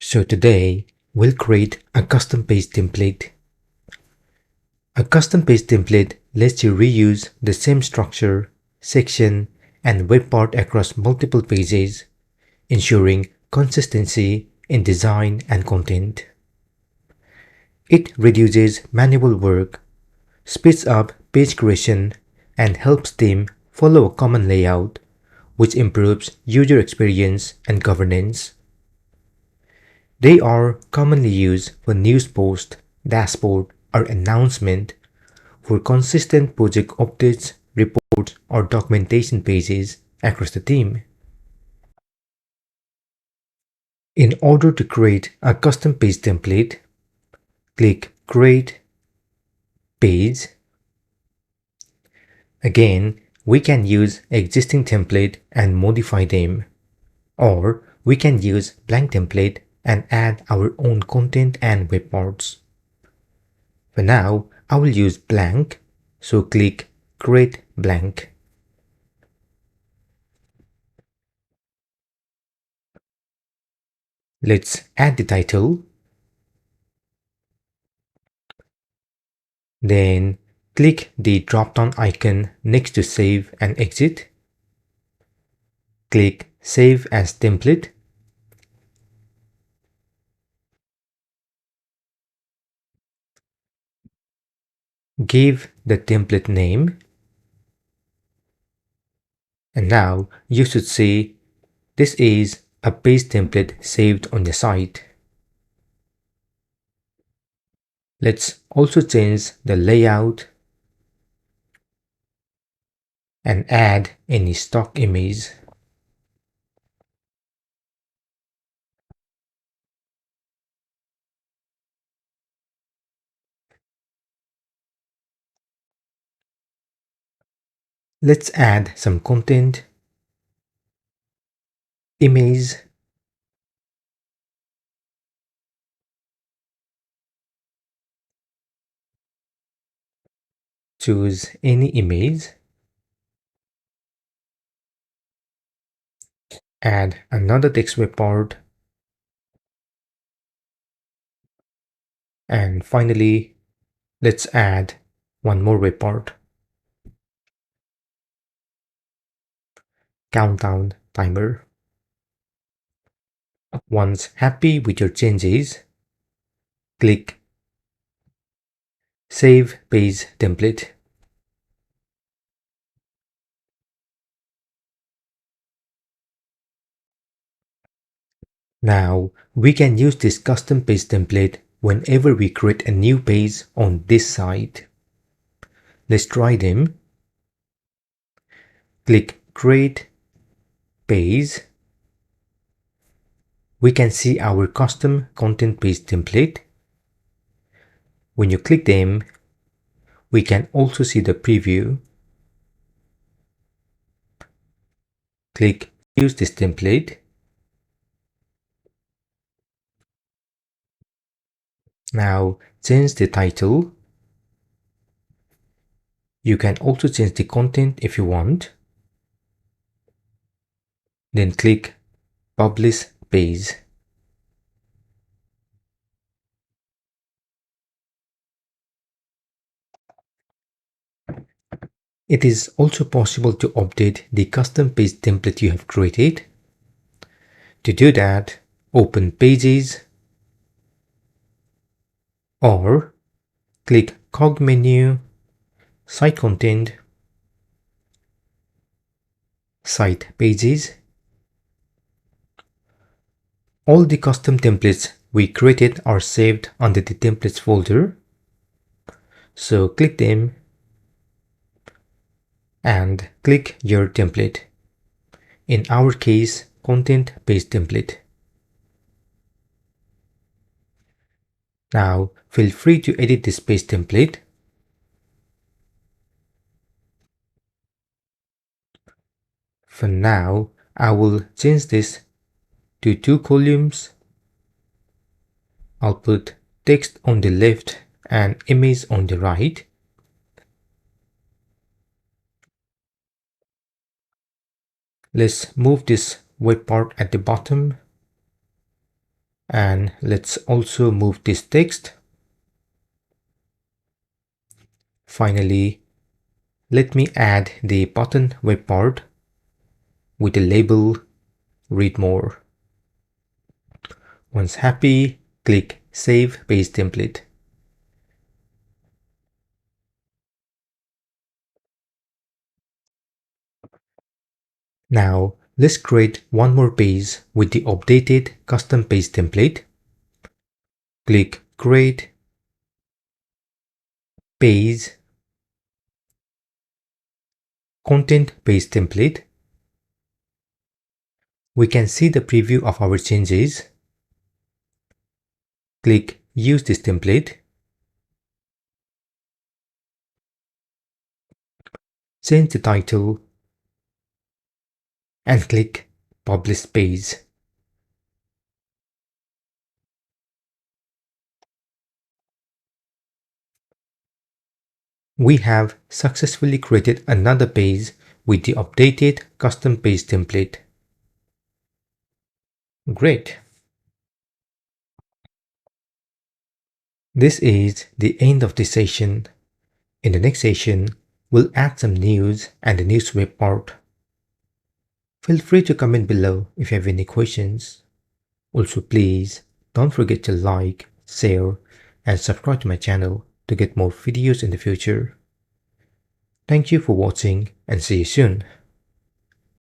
So today, we'll create a custom page template. A custom page template lets you reuse the same structure, section, and web part across multiple pages, ensuring consistency in design and content. It reduces manual work, speeds up page creation, and helps team follow a common layout, which improves user experience and governance. They are commonly used for news post, dashboard, or announcement, for consistent project updates, reports, or documentation pages across the team. In order to create a custom page template, click Create Page. Again, we can use existing template and modify them, or we can use blank template and add our own content and web parts. For now, I will use blank, so click Create Blank. Let's add the title. Then click the drop-down icon next to Save and Exit. Click Save as Template. Give the template name. And now you should see this is a page template saved on the site. Let's also change the layout and add any stock image. Let's add some content, image, choose any image, add another text report, and finally, let's add one more report. Countdown timer. Once happy with your changes, click Save Page Template. Now, we can use this custom page template whenever we create a new page on this site. Let's try them. Click Create Page. We can see our custom content page template. When you click them, we can also see the preview. Click Use this template. Now change the title. You can also change the content if you want. Then click Publish Page. It is also possible to update the custom page template you have created. To do that, open Pages or click Cog menu, Site Content, Site Pages. All the custom templates we created are saved under the Templates folder. So click them and click your template. In our case, Content Page Template. Now, feel free to edit this page template. For now, I will change this to 2 columns. I'll put text on the left and image on the right. Let's move this web part at the bottom. And let's also move this text. Finally, let me add the button web part with the label read more. Once happy, click Save Page Template. Now, let's create one more page with the updated custom page template. Click Create Page Content Page Template. We can see the preview of our changes. Click Use this template. Change the title and click Publish Page. We have successfully created another page with the updated custom page template. Great! This is the end of this session. In the next session, we'll add some news and the news web part. Feel free to comment below if you have any questions. Also, please don't forget to like, share, and subscribe to my channel to get more videos in the future. Thank you for watching and see you soon.